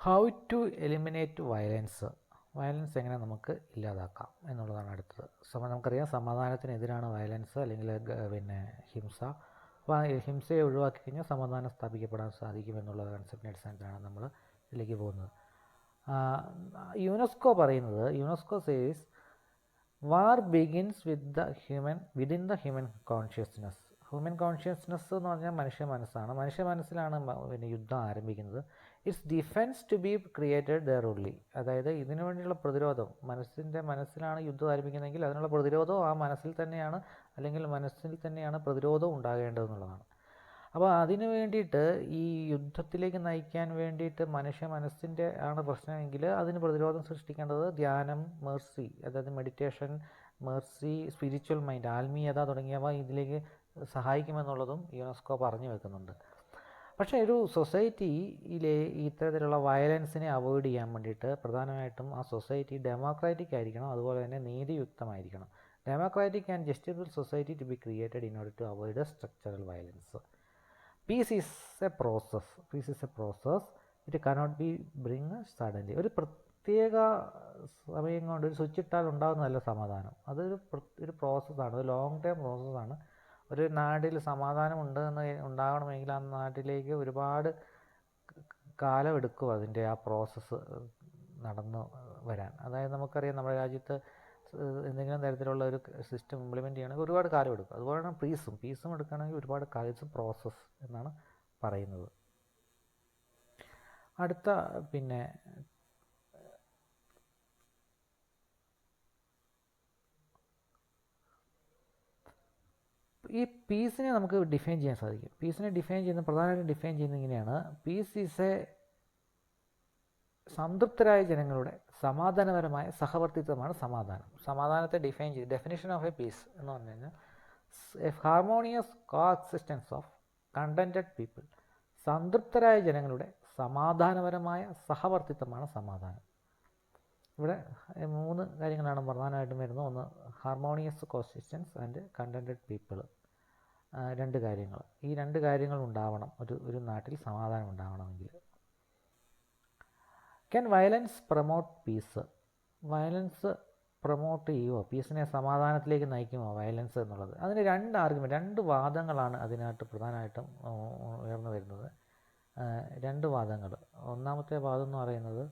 How to eliminate violence. Violence എങ്ങനെ നമുക്ക് ഇല്ലാതാക്കാം എന്നുള്ളതാണ് അടുത്തത്. നമുക്കറിയാം സമാധാനത്തിനെതിരാണ് വയലൻസ് അല്ലെങ്കിൽ ഹിംസ. അപ്പോൾ ഹിംസയെ ഒഴിവാക്കി കഴിഞ്ഞാൽ സമാധാനം സ്ഥാപിക്കപ്പെടാൻ സാധിക്കുമെന്നുള്ള കൺസെപ്റ്റിനെ അടിസ്ഥാനത്തിലാണ് നമ്മൾ ഇതിലേക്ക് പോകുന്നത്. UNESCO says war begins within the human consciousness. Human consciousness എന്ന് പറഞ്ഞാൽ മനുഷ്യ മനസ്സാണ്. മനുഷ്യ മനസ്സിലാണ് യുദ്ധം ആരംഭിക്കുന്നത്. It's defence to be created there only. അതായത് ഇതിനു വേണ്ടിയുള്ള പ്രതിരോധം മനസ്സിലാണ് യുദ്ധം ആരംഭിക്കുന്നതെങ്കിൽ അതിനുള്ള പ്രതിരോധവും ആ മനസ്സിൽ തന്നെയാണ്, അല്ലെങ്കിൽ മനസ്സിൽ തന്നെയാണ് പ്രതിരോധവും ഉണ്ടാകേണ്ടതെന്നുള്ളതാണ്. അപ്പോൾ അതിന് വേണ്ടിയിട്ട് ഈ യുദ്ധത്തിലേക്ക് നയിക്കാൻ വേണ്ടിയിട്ട് മനുഷ്യ മനസ്സിൻ്റെ ആണ് പ്രശ്നമെങ്കിൽ അതിന് പ്രതിരോധം സൃഷ്ടിക്കേണ്ടത് ധ്യാനം, മേഴ്സി, അതായത് മെഡിറ്റേഷൻ, മേഴ്സി, സ്പിരിച്വൽ മൈൻഡ്, ആത്മീയത തുടങ്ങിയവ ഇതിലേക്ക് സഹായിക്കുമെന്നുള്ളതും യുനെസ്കോ പറഞ്ഞു വെക്കുന്നുണ്ട്. പക്ഷേ ഒരു സൊസൈറ്റിയിലെ ഇത്തരത്തിലുള്ള വയലൻസിനെ അവോയ്ഡ് ചെയ്യാൻ വേണ്ടിയിട്ട് പ്രധാനമായിട്ടും ആ സൊസൈറ്റി ഡെമോക്രാറ്റിക് ആയിരിക്കണം, അതുപോലെ തന്നെ നീതിയുക്തമായിരിക്കണം. Democratic and justful society to be created in order to avoid structural violence. Peace is a process. It cannot be bring suddenly. ഒരു പ്രത്യേക സമയം കൊണ്ട് ഒരു സ്വിച്ച് ഇട്ടാൽ ഉണ്ടാകുന്നതല്ല സമാധാനം. അതൊരു പ്രോസസ്സാണ്, ഒരു ലോങ് ടേം പ്രോസസ്സാണ്. ഒരു നാട്ടിൽ സമാധാനം ഉണ്ടാകണമെങ്കിൽ ആ നാട്ടിലേക്ക് ഒരുപാട് കാലമെടുക്കും അതിൻ്റെ ആ പ്രോസസ്സ് നടന്നു വരാൻ. അതായത് നമുക്കറിയാം നമ്മുടെ രാജ്യത്ത് എന്തെങ്കിലും തരത്തിലുള്ള ഒരു സിസ്റ്റം ഇംപ്ലിമെൻറ്റ് ചെയ്യണമെങ്കിൽ ഒരുപാട് കാലം എടുക്കും. അതുപോലെയാണ് പീസും എടുക്കുകയാണെങ്കിൽ ഒരുപാട് കാലം പ്രോസസ്സ് എന്നാണ് പറയുന്നത്. അടുത്ത ഈ പീസിനെ നമുക്ക് ഡിഫൈൻ ചെയ്യാൻ സാധിക്കും. പീസിനെ പ്രധാനമായിട്ടും ഡിഫൈൻ ചെയ്യുന്നത് ഇങ്ങനെയാണ്. പീസ് ഈസ് എ സംതൃപ്തരായ ജനങ്ങളുടെ സമാധാനപരമായ സഹവർത്തിത്വമാണ് സമാധാനം. സമാധാനത്തെ ഡെഫിനിഷൻ ഓഫ് എ പീസ് എന്ന് പറഞ്ഞു കഴിഞ്ഞാൽ a harmonious coexistence of contented people. സംതൃപ്തരായ ജനങ്ങളുടെ സമാധാനപരമായ സഹവർത്തിത്വമാണ് സമാധാനം. ഇവിടെ 3 കാര്യങ്ങളാണ് പ്രധാനമായിട്ടും വരുന്നത്. ഒന്ന് ഹാർമോണിയസ് കോഎക്സിസ്റ്റൻസ് ആൻഡ് കണ്ടന്റഡ് പീപ്പിൾ. 2 കാര്യങ്ങൾ. ഈ 2 കാര്യങ്ങൾ ഉണ്ടാവണം ഒരു നാട്ടിൽ സമാധാനം ഉണ്ടാവണമെങ്കിൽ. Can violence promote peace? Violence promote ചെയ്യുമോ, പീസിനെ സമാധാനത്തിലേക്ക് നയിക്കുമോ വയലൻസ് എന്നുള്ളത്? അതിന് 2 വാദങ്ങളാണ് അതിനകത്ത് പ്രധാനമായിട്ടും ഉയർന്നു വരുന്നത്. 2 വാദങ്ങൾ. ഒന്നാമത്തെ വാദം എന്ന് പറയുന്നത്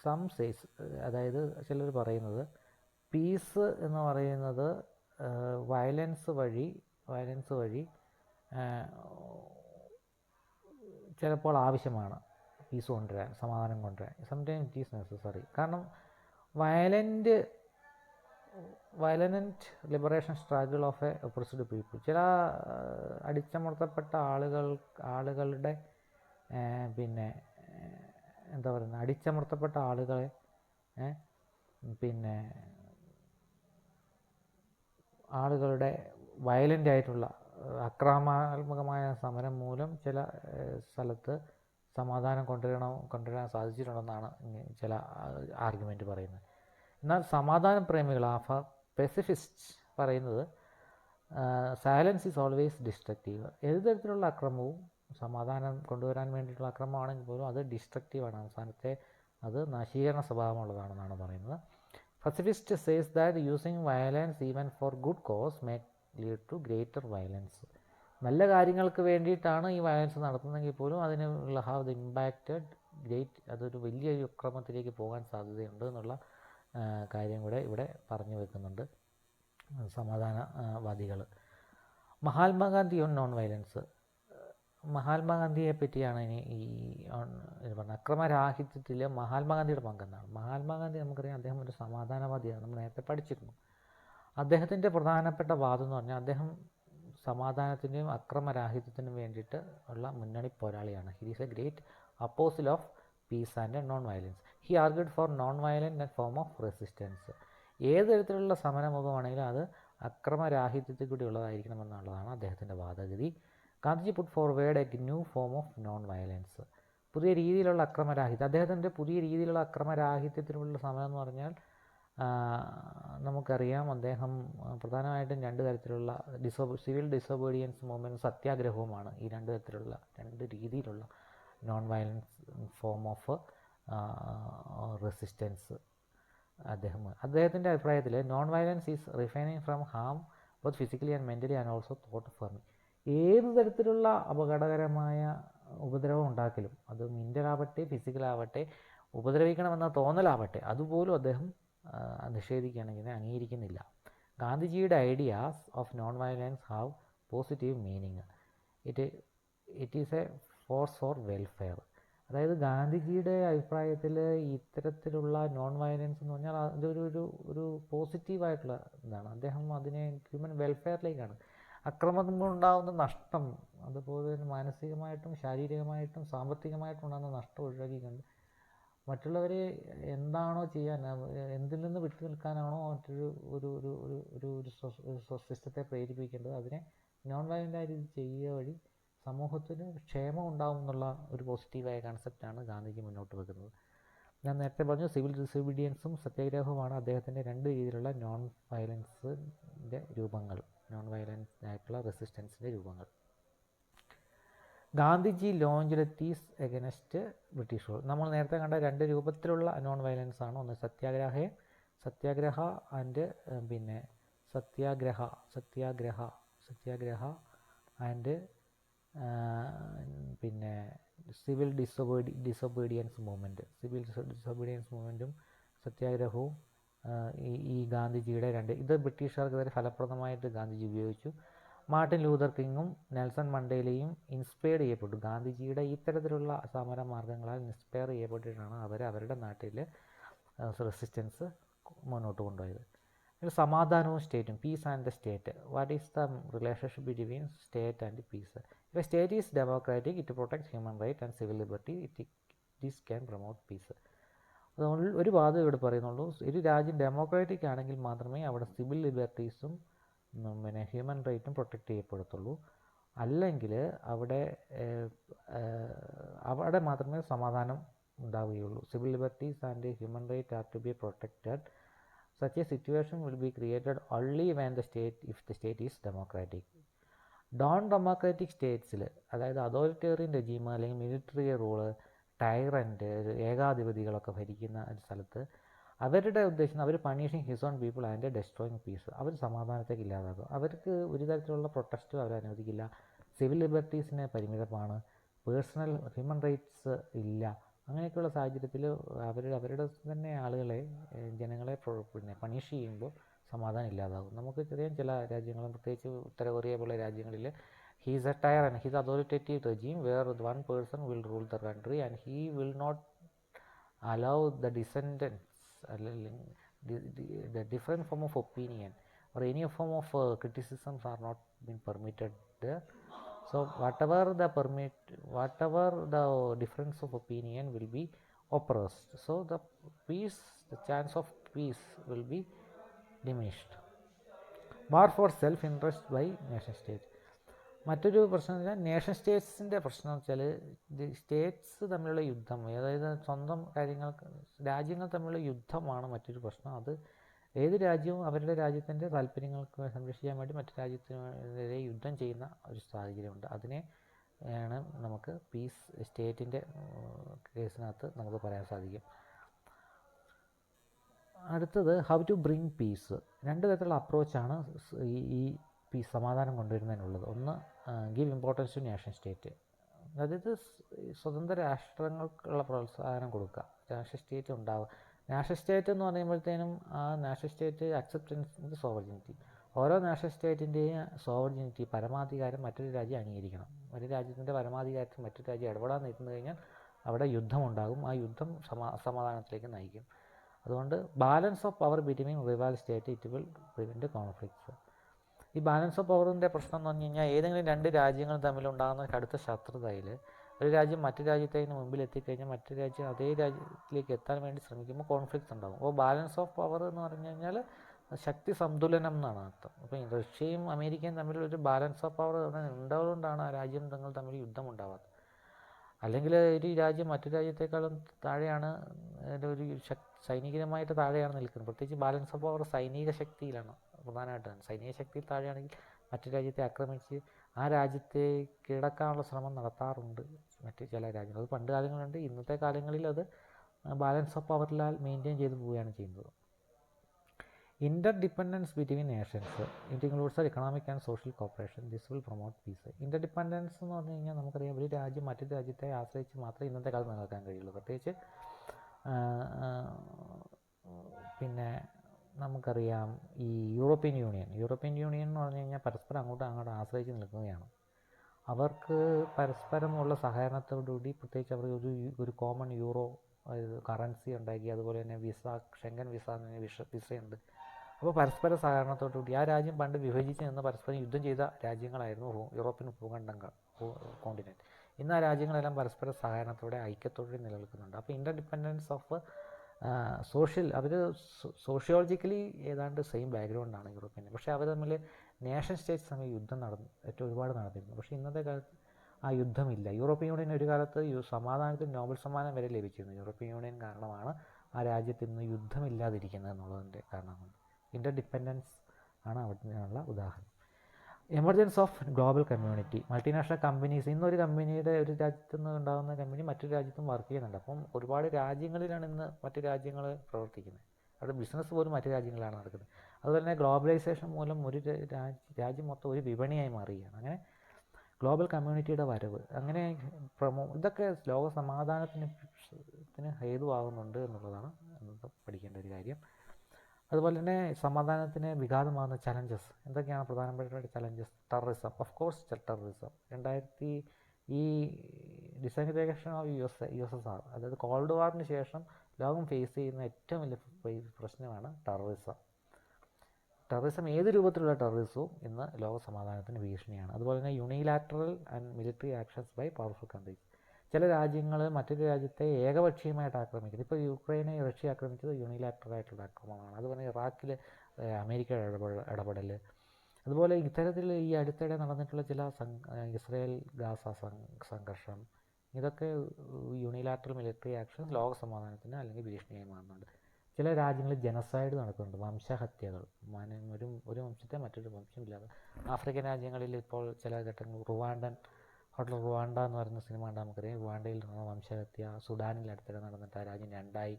സം സേസ്, അതായത് ചിലർ പറയുന്നത് പീസ് എന്ന് പറയുന്നത് വയലൻസ് വഴി ചിലപ്പോൾ ആവശ്യമാണ്. പീസ് കൊണ്ടുവരാൻ, സമാധാനം കൊണ്ടുവരാൻ സംടൈംസ് ഇറ്റ് ഈസ് നെസസറി. കാരണം violent liberation struggle of A oppressed people, ചില അടിച്ചമർത്തപ്പെട്ട ആളുകളുടെ അടിച്ചമർത്തപ്പെട്ട ആളുകളെ ആളുകളുടെ വയലൻ്റ് ആയിട്ടുള്ള ആക്രമണാത്മകമായ സമരം മൂലം ചില സ്ഥലത്ത് സമാധാനം കൊണ്ടുവരാൻ സാധിച്ചിട്ടുണ്ടെന്നാണ് ചില ആർഗ്യുമെൻറ്റ് പറയുന്നത്. എന്നാൽ സമാധാന പ്രേമികൾ, പെസിഫിസ്റ്റ് പറയുന്നത് സൈലൻസ് ഈസ് ഓൾവേസ് ഡിസ്ട്രക്റ്റീവ്. ഏത് തരത്തിലുള്ള അക്രമവും സമാധാനം കൊണ്ടുവരാൻ വേണ്ടിയിട്ടുള്ള അക്രമമാണെങ്കിൽ പോലും അത് ഡിസ്ട്രക്റ്റീവാണ്, അവസാനത്തെ അത് നശീകരണ സ്വഭാവമുള്ളതാണെന്നാണ് പറയുന്നത്. Pacifist says that using violence even for good cause may lead to greater violence. നല്ല കാര്യങ്ങൾക്ക് വേണ്ടിയിട്ടാണ് ഈ വയലൻസ് നടത്തുന്നതെങ്കിൽ പോലും അതിനുള്ള ഹാവ് ദ ഇമ്പാക്റ്റഡ് ഗ്രേറ്റ്, അതൊരു വലിയൊരു അക്രമത്തിലേക്ക് പോകാൻ സാധ്യതയുണ്ട് എന്നുള്ള കാര്യം കൂടെ ഇവിടെ പറഞ്ഞു വെക്കുന്നുണ്ട് സമാധാനവാദികൾ. Mahatma Gandhi on non violence. മഹാത്മാഗാന്ധിയെ പറ്റിയാണ് ഇനി പറഞ്ഞ അക്രമരാഹിത്യത്തിൽ മഹാത്മാഗാന്ധിയുടെ പങ്കെന്താണ്? മഹാത്മാഗാന്ധി നമുക്കറിയാം, അദ്ദേഹം ഒരു സമാധാനവാദിയാണ്, നമ്മൾ നേരത്തെ പഠിച്ചിരുന്നു. അദ്ദേഹത്തിൻ്റെ പ്രധാനപ്പെട്ട വാദം എന്ന് പറഞ്ഞാൽ അദ്ദേഹം സമാധാനത്തിൻ്റെയും അക്രമരാഹിത്യത്തിനും വേണ്ടിയിട്ട് ഉള്ള മുന്നണി പോരാളിയാണ്. He is a great apostle of peace and non violence. He argued for non violent form of resistance. ഏത് തരത്തിലുള്ള സമരമുഖമാണെങ്കിലും അത് അക്രമരാഹിത്യത്തിൽ കൂടി ഉള്ളതായിരിക്കണമെന്നുള്ളതാണ് അദ്ദേഹത്തിൻ്റെ വാദഗതി. Gandhiji put forward a new form of non violence. പുതിയ രീതിയിലുള്ള അക്രമരാഹിത്യം, അദ്ദേഹത്തിൻ്റെ പുതിയ രീതിയിലുള്ള അക്രമരാഹിത്യത്തിനുള്ള സമരം എന്ന് പറഞ്ഞാൽ നമുക്കറിയാം അദ്ദേഹം പ്രധാനമായിട്ടും 2 തരത്തിലുള്ള സിവിൽ ഡിസൊബീഡിയൻസ് മൂവ്മെൻറ്റ്, സത്യാഗ്രഹവുമാണ് ഈ 2 രീതിയിലുള്ള non violence form of resistance. അദ്ദേഹത്തിൻ്റെ അഭിപ്രായത്തിൽ non violence is refraining from harm both physically and mentally and also thought firmly. ഏത് തരത്തിലുള്ള അപകടകരമായ ഉപദ്രവം ഉണ്ടാക്കലും, അത് മെൻ്റലാവട്ടെ ഫിസിക്കലാവട്ടെ, ഉപദ്രവിക്കണമെന്ന തോന്നലാവട്ടെ, അതുപോലും അദ്ദേഹം നിഷേധിക്കുകയാണെങ്കിൽ അംഗീകരിക്കുന്നില്ല. ഗാന്ധിജിയുടെ ideas of non violence have positive meaning. It is A force for welfare. അതായത് ഗാന്ധിജിയുടെ അഭിപ്രായത്തിൽ ഇത്തരത്തിലുള്ള നോൺ വയലൻസ് എന്ന് പറഞ്ഞാൽ അതൊരു പോസിറ്റീവായിട്ടുള്ള ഇതാണ്. അദ്ദേഹം അതിനെ ഹ്യൂമൻ വെൽഫെയറിലേക്കാണ്. അക്രമം ഉണ്ടാകുന്ന നഷ്ടം, അതുപോലെ തന്നെ മാനസികമായിട്ടും ശാരീരികമായിട്ടും സാമ്പത്തികമായിട്ടും ഉണ്ടാകുന്ന നഷ്ടം ഒഴിവാക്കിക്കൊണ്ട് മറ്റുള്ളവരെ എന്താണോ ചെയ്യാൻ, എന്തിൽ നിന്ന് വിട്ടു നിൽക്കാനാണോ മറ്റൊരു ഒരു സിസ്റ്റത്തെ പ്രേരിപ്പിക്കേണ്ടത്, അതിനെ നോൺ വയലൻ്റായ രീതി ചെയ്യുക വഴി സമൂഹത്തിന് ക്ഷേമം ഉണ്ടാവും എന്നുള്ള ഒരു പോസിറ്റീവായ കൺസെപ്റ്റാണ് ഗാന്ധിജി മുന്നോട്ട് വെക്കുന്നത്. ഞാൻ നേരത്തെ പറഞ്ഞു, സിവിൽ ഡിസൊബീഡിയൻസും സത്യാഗ്രഹവുമാണ് അദ്ദേഹത്തിൻ്റെ രണ്ട് രീതിയിലുള്ള നോൺ വയലൻസിൻ്റെ രൂപങ്ങൾ, നോൺ വയലൻസ് ആയിട്ടുള്ള റെസിസ്റ്റൻസിൻ്റെ രൂപങ്ങൾ. Gandhiji launched these against British rule. നമ്മൾ നേരത്തെ കണ്ട രണ്ട് രൂപത്തിലുള്ള നോൺ വയലൻസ് ആണ്. ഒന്ന് സത്യാഗ്രഹ ആൻഡ് പിന്നെ സത്യാഗ്രഹ ആൻഡ് പിന്നെ സിവിൽ ഡിസൊബീഡിയൻസ് മൂവ്മെൻറ്റും സത്യാഗ്രഹവും ഈ ഗാന്ധിജിയുടെ ഇത് ബ്രിട്ടീഷുകാർക്കെതിരെ ഫലപ്രദമായിട്ട് ഗാന്ധിജി ഉപയോഗിച്ചു. മാർട്ടിൻ ലൂതർ കിങ്ങും നെൽസൺ മണ്ടേലയും ഇൻസ്പയർ ചെയ്യപ്പെട്ടു. ഗാന്ധിജിയുടെ ഇത്തരത്തിലുള്ള സമര മാർഗങ്ങളാൽ ഇൻസ്പയർ ചെയ്യപ്പെട്ടിട്ടാണ് അവരുടെ നാട്ടിൽ റെസിസ്റ്റൻസ് മുന്നോട്ട് കൊണ്ടുപോയത്. സമാധാനവും സ്റ്റേറ്റും, peace and the state. What is the relationship between state and peace? If a state is democratic, it protects human right and civil liberty, it can promote peace. അതുകൊണ്ട് ഒരു വാദം ഇവിടെ പറയുന്നുള്ളൂ, ഒരു രാജ്യം ഡെമോക്രാറ്റിക് ആണെങ്കിൽ മാത്രമേ അവിടെ സിവിൽ ലിബർട്ടീസും പിന്നെ ഹ്യൂമൻ റൈറ്റും പ്രൊട്ടക്റ്റ് ചെയ്യപ്പെടത്തുള്ളൂ. അല്ലെങ്കിൽ അവിടെ മാത്രമേ സമാധാനം ഉണ്ടാവുകയുള്ളൂ. Civil liberties and human right are to be protected. Such a situation will be created only when if the state is democratic. Democratic സ്റ്റേറ്റ്സിൽ, അതായത് അതോറിറ്റേറിയൻ റെജീം അല്ലെങ്കിൽ മിലിറ്ററി റൂള്, ടൈറൻറ്റ്, ഏകാധിപതികളൊക്കെ ഭരിക്കുന്ന ഒരു സ്ഥലത്ത് അവരുടെ ഉദ്ദേശം അവർ punishing his own people and destroying peace. അവർ സമാധാനത്തേക്ക് ഇല്ലാതാക്കും. അവർക്ക് ഒരു തരത്തിലുള്ള പ്രൊട്ടസ്റ്റും അവർ അനുവദിക്കില്ല. സിവിൽ ലിബർട്ടീസിന് പരിമിതമാണ്. പേഴ്സണൽ ഹ്യൂമൻ റൈറ്റ്സ് ഇല്ല. അങ്ങനെയൊക്കെയുള്ള സാഹചര്യത്തിൽ അവരുടെ തന്നെ ആളുകളെ, ജനങ്ങളെ പിന്നെ പണിഷ് ചെയ്യുമ്പോൾ സമാധാനം ഇല്ലാതാകും. നമുക്ക് ചെറിയ ചില രാജ്യങ്ങളും, പ്രത്യേകിച്ച് ഉത്തര കൊറിയ പോലുള്ള രാജ്യങ്ങളിൽ he's a tyrant, he's authoritative regime where one person will rule the country and he will not allow the dissidents the different form of opinion or any form of criticisms are not been permitted there. So whatever the difference of opinion will be oppressed. So the chance of peace will be diminished. War for self-interest by nation state. മറ്റൊരു പ്രശ്നം എന്ന് വെച്ചാൽ nation സ്റ്റേറ്റ്സിൻ്റെ പ്രശ്നം എന്ന് വെച്ചാൽ States തമ്മിലുള്ള യുദ്ധം, അതായത് സ്വന്തം രാജ്യങ്ങൾ തമ്മിലുള്ള യുദ്ധമാണ് മറ്റൊരു പ്രശ്നം. അത് ഏത് രാജ്യവും അവരുടെ രാജ്യത്തിൻ്റെ താല്പര്യങ്ങൾക്ക് സംരക്ഷിക്കാൻ വേണ്ടി മറ്റു രാജ്യത്തിനെതിരെ യുദ്ധം ചെയ്യുന്ന ഒരു സാഹചര്യമുണ്ട്. അതിനെ ആണ് നമുക്ക് പീസ് സ്റ്റേറ്റിൻ്റെ കേസിനകത്ത് നമുക്ക് പറയാൻ സാധിക്കും. അടുത്തത് ഹൗ ടു ബ്രിങ് പീസ്. രണ്ട് തരത്തിലുള്ള അപ്രോച്ചാണ് ഈ പീസ് സമാധാനം കൊണ്ടുവരുന്നതിനുള്ളത്. ഒന്ന്, give importance to nation state, അതായത് സ്വതന്ത്ര രാഷ്ട്രങ്ങൾക്കുള്ള പ്രോത്സാഹനം കൊടുക്കുക, നാഷൻ സ്റ്റേറ്റ് ഉണ്ടാവുക. നാഷൻ സ്റ്റേറ്റ് എന്ന് പറയുമ്പോഴത്തേനും ആ നാഷൻ സ്റ്റേറ്റ് അക്സെപ്റ്റൻസ് സോവർജിനിറ്റി, ഓരോ നാഷൻ സ്റ്റേറ്റിൻ്റെയും സോവർജിനിറ്റി, പരമാധികാരം മറ്റൊരു രാജ്യം അംഗീകരിക്കണം. ഒരു രാജ്യത്തിൻ്റെ പരമാധികാരത്തിൽ മറ്റൊരു രാജ്യം ഇടപെടാൻ നിൽക്കുന്നു കഴിഞ്ഞാൽ അവിടെ യുദ്ധമുണ്ടാകും. ആ യുദ്ധം സമാധാനത്തിലേക്ക് നയിക്കും. അതുകൊണ്ട് balance of power between revel state, it will prevent conflicts. ഈ ബാലൻസ് ഓഫ് പവറിൻ്റെ പ്രശ്നം എന്ന് പറഞ്ഞു കഴിഞ്ഞാൽ ഏതെങ്കിലും രണ്ട് രാജ്യങ്ങൾ തമ്മിലുണ്ടാകുന്ന കടുത്ത ശത്രുതയിൽ ഒരു രാജ്യം മറ്റു രാജ്യത്തിന് മുമ്പിൽ എത്തിക്കഴിഞ്ഞാൽ മറ്റു രാജ്യം അതേ രാജ്യത്തിലേക്ക് എത്താൻ വേണ്ടി ശ്രമിക്കുമ്പോൾ കോൺഫ്ലിക്ട്സ് ഉണ്ടാകും. അപ്പോൾ ബാലൻസ് ഓഫ് പവർ എന്ന് പറഞ്ഞു കഴിഞ്ഞാൽ ശക്തി സന്തുലനം എന്നാണ് അർത്ഥം. അപ്പോൾ റഷ്യയും അമേരിക്കയും തമ്മിലൊരു ബാലൻസ് ഓഫ് പവർ ഉണ്ടായതുകൊണ്ടാണ് ആ രാജ്യം തമ്മിൽ യുദ്ധം ഉണ്ടാവാത്തത്. അല്ലെങ്കിൽ ഒരു രാജ്യം മറ്റു രാജ്യത്തെക്കാളും താഴെയാണ്, ഒരു സൈനികമായിട്ട് താഴെയാണ് നിൽക്കുന്നത്. പ്രത്യേകിച്ച് ബാലൻസ് ഓഫ് പവർ സൈനിക ശക്തിയിലാണ് പ്രധാനമായിട്ടാണ്. സൈനിക ശക്തിയിൽ താഴെയാണെങ്കിൽ മറ്റു രാജ്യത്തെ ആക്രമിച്ച് ആ രാജ്യത്തെ കീഴടക്കാനുള്ള ശ്രമം നടത്താറുണ്ട്. മറ്റ് ചില രാജ്യങ്ങൾ. അത് പണ്ട് കാലങ്ങളുണ്ട്, ഇന്നത്തെ കാലങ്ങളിൽ അത് ബാലൻസ് ഓഫ് പവറിലാൽ മെയിൻറ്റെയിൻ ചെയ്ത് പോവുകയാണ് ചെയ്യുന്നത്. Interdependence between nations, it includes economic and social cooperation, this will promote peace. Interdependence എന്ന് പറഞ്ഞു കഴിഞ്ഞാൽ നമുക്കറിയാം, ഒരു രാജ്യം മറ്റൊരു രാജ്യത്തെ ആശ്രയിച്ച് മാത്രമേ ഇന്നത്തെ കാലത്ത് നിലനിൽക്കാൻ കഴിയുള്ളൂ. പ്രത്യേകിച്ച് പിന്നെ നമുക്കറിയാം ഈ യൂറോപ്യൻ യൂണിയൻ എന്ന് പറഞ്ഞു കഴിഞ്ഞാൽ പരസ്പരം അങ്ങോട്ടും ആശ്രയിച്ച് നിൽക്കുകയാണ്. അവർക്ക് പരസ്പരമുള്ള സഹകരണത്തോടുകൂടി, പ്രത്യേകിച്ച് അവർ ഒരു കോമൺ യൂറോ കറൻസി ഉണ്ടാക്കി, അതുപോലെ തന്നെ ഷെങ്കൻ വിസയുണ്ട്. അപ്പോൾ പരസ്പര സഹകരണത്തോടുകൂടി ആ രാജ്യം പണ്ട് വിഭജിച്ച് നിന്ന് പരസ്പരം യുദ്ധം ചെയ്ത രാജ്യങ്ങളായിരുന്നു യൂറോപ്യൻ കോണ്ടിനെൻറ്റ്. ഇന്ന് ആ രാജ്യങ്ങളെല്ലാം പരസ്പര സഹകരണത്തോടെ ഐക്യത്തോടെ നിലനിൽക്കുന്നുണ്ട്. അപ്പോൾ ഇൻ്റർഡിപ്പെൻഡൻസ് ഓഫ് അവർ സോഷ്യോളജിക്കലി ഏതാണ്ട് സെയിം ബാക്ക്ഗ്രൗണ്ടാണ് യൂറോപ്യൻ. പക്ഷേ അവർ തമ്മിൽ നേഷൻ സ്റ്റേറ്റ്സ് തമ്മിൽ യുദ്ധം ഒരുപാട് നടന്നിരുന്നു. പക്ഷേ ഇന്നത്തെ കാലത്ത് ആ യുദ്ധമില്ല. യൂറോപ്യൻ യൂണിയൻ ഒരു കാലത്ത് സമാധാനത്തിന് നോബൽ സമ്മാനം വരെ ലഭിച്ചിരുന്നു. യൂറോപ്യൻ യൂണിയൻ കാരണമാണ് ആ രാജ്യത്ത് ഇന്ന് യുദ്ധമില്ലാതിരിക്കുന്നത് എന്നുള്ളതിൻ്റെ കാരണം കൊണ്ട്. ഇൻ്റർഡിപ്പെൻഡൻസ് ആണ് അവിടെയുള്ള ഉദാഹരണം. Emergence of global community, multinational companies. ഇന്നൊരു കമ്പനിയുടെ ഒരു രാജ്യത്തു നിന്ന് ഉണ്ടാകുന്ന കമ്പനി മറ്റൊരു രാജ്യത്തും വർക്ക് ചെയ്യുന്നുണ്ട്. അപ്പം ഒരുപാട് രാജ്യങ്ങളിലാണ് ഇന്ന് മറ്റു രാജ്യങ്ങൾ പ്രവർത്തിക്കുന്നത്. അവിടെ ബിസിനസ് പോലും മറ്റു രാജ്യങ്ങളിലാണ് നടക്കുന്നത്. അതുപോലെ തന്നെ ഗ്ലോബലൈസേഷൻ മൂലം ഒരു രാജ്യം മൊത്തം ഒരു വിപണിയായി മാറുകയാണ്. അങ്ങനെ ഗ്ലോബൽ കമ്മ്യൂണിറ്റിയുടെ വരവ്, അങ്ങനെ ഇതൊക്കെ ലോക സമാധാനത്തിന് ഹേതുവാകുന്നുണ്ട് എന്നുള്ളതാണ് പഠിക്കേണ്ട ഒരു കാര്യം. അതുപോലെ തന്നെ സമാധാനത്തിന് വിഘാതമാകുന്ന ചലഞ്ചസ് എന്തൊക്കെയാണ്? പ്രധാനപ്പെട്ട challenges: terrorism, of course terrorism. ഈ ഡിസഗ്രിഗേഷൻ ഓഫ് USSR, അതായത് കോൾഡ് വാറിന് ശേഷം ലോകം ഫേസ് ചെയ്യുന്ന ഏറ്റവും വലിയ പ്രശ്നമാണ് ടെററിസം. ഏത് രൂപത്തിലുള്ള ടെററിസവും ഇന്ന് ലോക സമാധാനത്തിന് ഭീഷണിയാണ്. അതുപോലെ തന്നെ unilateral and military actions by powerful countries. ചില രാജ്യങ്ങൾ മറ്റൊരു രാജ്യത്തെ ഏകപക്ഷീയമായിട്ട് ആക്രമിക്കുന്നത്. ഇപ്പോൾ യുക്രൈനെ റഷ്യ ആക്രമിച്ചത് യൂണിലാറ്ററൽ ആയിട്ടുള്ള ആക്രമണമാണ്. അതുപോലെ ഇറാഖിൽ അമേരിക്കയുടെ ഇടപെടൽ. അതുപോലെ ഇത്തരത്തിൽ ഈ അടുത്തിടെ നടന്നിട്ടുള്ള ചില ഇസ്രായേൽ ഗാസ സംഘർഷം, ഇതൊക്കെ യൂണിലാറ്ററൽ മിലിറ്ററി ആക്ഷൻസ് ലോക സമാധാനത്തിന് അല്ലെങ്കിൽ ഭീഷണിയായി മാറുന്നുണ്ട്. ചില രാജ്യങ്ങളിൽ ജനസൈഡ് നടക്കുന്നുണ്ട്, വംശഹത്യകൾ. ഒരു വംശത്തെ മറ്റൊരു വംശമില്ലാതെ. ആഫ്രിക്കൻ രാജ്യങ്ങളിൽ ഇപ്പോൾ ചില ഘട്ടങ്ങൾ ഹോട്ടൽ റുവാണ്ട എന്ന് പറയുന്ന സിനിമ കണ്ടാൽ നമുക്കറിയാം. റുവാണ്ടയിൽ നടന്ന വംശഹത്യ, സുഡാനിൽ അടുത്തിടെ നടന്നിട്ട് ആ രാജ്യം രണ്ടായി.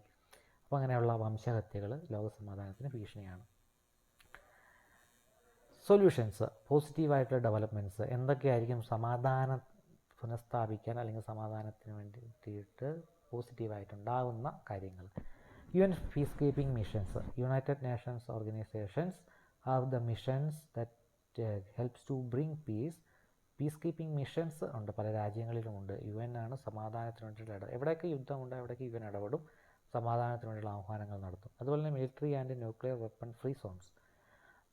അപ്പോൾ അങ്ങനെയുള്ള വംശഹത്യകൾ ലോക സമാധാനത്തിന് ഭീഷണിയാണ്. സൊല്യൂഷൻസ്, പോസിറ്റീവായിട്ടുള്ള ഡെവലപ്മെൻറ്റ്സ് എന്തൊക്കെയായിരിക്കും സമാധാനം പുനഃസ്ഥാപിക്കാൻ അല്ലെങ്കിൽ സമാധാനത്തിന് വേണ്ടിയിട്ട് പോസിറ്റീവായിട്ടുണ്ടാകുന്ന കാര്യങ്ങൾ? UN peacekeeping missions, United Nations organizations have the missions that helps to bring peace. Peacekeeping missions ഉണ്ട്, പല രാജ്യങ്ങളിലുമുണ്ട്. UN ആണ് സമാധാനത്തിന് വേണ്ടിയിട്ട് എവിടെയൊക്കെ യുദ്ധമുണ്ട് അവിടേക്ക് UN ഇടപെടും, സമാധാനത്തിന് വേണ്ടിയുള്ള ആഹ്വാനങ്ങൾ നടത്തും. അതുപോലെ തന്നെ military and nuclear weapon free zones.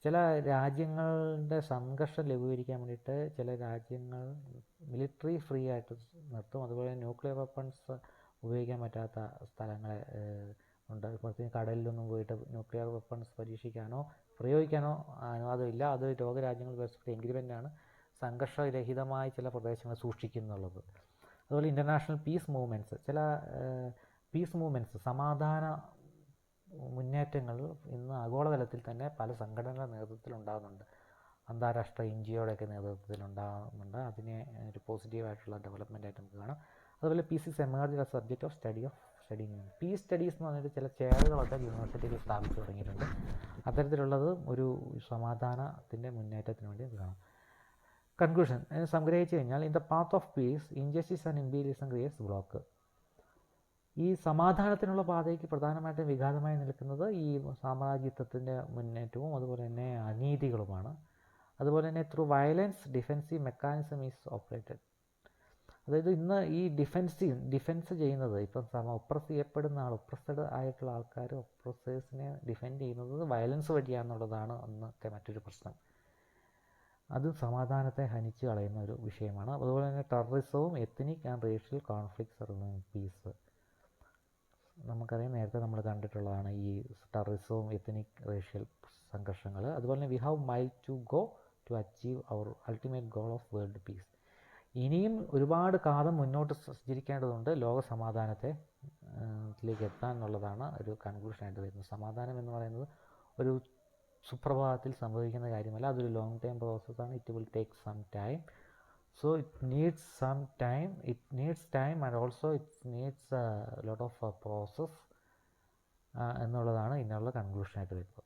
ചില രാജ്യങ്ങളുടെ സംഘർഷം ലഘൂകരിക്കാൻ വേണ്ടിയിട്ട് ചില രാജ്യങ്ങൾ മിലിറ്ററി ഫ്രീ ആയിട്ട് നിർത്തും. അതുപോലെ ന്യൂക്ലിയർ വെപ്പൺസ് ഉപയോഗിക്കാൻ പറ്റാത്ത സ്ഥലങ്ങളെ ഉണ്ട്. പ്രത്യേകിച്ച് കടലിലൊന്നും പോയിട്ട് ന്യൂക്ലിയർ വെപ്പൺസ് പരീക്ഷിക്കാനോ പ്രയോഗിക്കാനോ അനുവാദമില്ല. അത് ലോകരാജ്യങ്ങൾ പരസ്പരം എഗ്രിമെൻ്റാണ് സംഘർഷരഹിതമായി ചില പ്രദേശങ്ങൾ സൂക്ഷിക്കുന്നുള്ളത്. അതുപോലെ ഇൻ്റർനാഷണൽ പീസ് മൂവ്മെൻറ്റ്സ്, ചില പീസ് മൂവ്മെൻറ്റ്സ് സമാധാന മുന്നേറ്റങ്ങൾ ഇന്ന് ആഗോളതലത്തിൽ തന്നെ പല സംഘടനകളുടെ നേതൃത്വത്തിൽ ഉണ്ടാകുന്നുണ്ട്. അന്താരാഷ്ട്ര NGOയുടെയൊക്കെ നേതൃത്വത്തിൽ ഉണ്ടാകുന്നുണ്ട്. അതിനെ ഒരു പോസിറ്റീവായിട്ടുള്ള ഡെവലപ്മെൻ്റ് ആയിട്ട് നമുക്ക് കാണാം. അതുപോലെ peace is emerge as subject of studying. Peace studies എന്ന് പറഞ്ഞിട്ട് ചില ചെയറുകളൊക്കെ യൂണിവേഴ്സിറ്റിയിൽ സ്ഥാപിച്ചു തുടങ്ങിയിട്ടുണ്ട്. അത്തരത്തിലുള്ളത് ഒരു സമാധാനത്തിൻ്റെ മുന്നേറ്റത്തിന് വേണ്ടി കാണാം. കൺക്ലൂഷൻ സംഗ്രഹിച്ചു കഴിഞ്ഞാൽ, in the path of peace injustice and imperialism creates block. ഈ സമാധാനത്തിനുള്ള പാതയ്ക്ക് പ്രധാനമായിട്ടും വിഘാതമായി നിൽക്കുന്നത് ഈ സാമ്രാജ്യത്വത്തിൻ്റെ മുന്നേറ്റവും അതുപോലെ തന്നെ അനീതികളുമാണ്. അതുപോലെ തന്നെ through violence defensive mechanism is operated. അതായത് ഇന്ന് ഈ ഡിഫെൻസ് ചെയ്യുന്നത്, ഇപ്പം ഒപ്രസ് ചെയ്യപ്പെടുന്ന ഒപ്രസ്ഡ് ആയിട്ടുള്ള ആൾക്കാർ ഒപ്രസേഴ്സിനെ ഡിഫെൻഡ് ചെയ്യുന്നത് വയലൻസ് വഴിയാണെന്നുള്ളതാണ് അന്നത്തെ മറ്റൊരു പ്രശ്നം. അത് സമാധാനത്തെ ഹനിച്ച് കളയുന്ന ഒരു വിഷയമാണ്. അതുപോലെ തന്നെ ടെററിസവും ethnic and racial conflicts remove peace. നമുക്കറിയാം, നേരത്തെ നമ്മൾ കണ്ടിട്ടുള്ളതാണ് ഈ ടെററിസവും എത്നിക് റേഷ്യൽ സംഘർഷങ്ങൾ. അതുപോലെ തന്നെ we have mile to go to achieve our ultimate goal of world peace. ഇനിയും ഒരുപാട് കാലം മുന്നോട്ട് സഞ്ചരിക്കേണ്ടതുണ്ട് ലോക സമാധാനത്തിലേക്ക് എത്താൻ എന്നുള്ളതാണ് ഒരു കൺക്ലൂഷനായിട്ട് വരുന്നത്. സമാധാനം എന്ന് പറയുന്നത് ഒരു സുപ്രഭാതത്തിൽ സംഭവിക്കുന്ന കാര്യമല്ല, അതൊരു ലോങ് ടൈം പ്രോസസ്സാണ്. It will take some time. So it needs some time, and also it needs lot of process എന്നുള്ളതാണ് ഇതിനുള്ള കൺക്ലൂഷനായിട്ട് വരുന്നത്.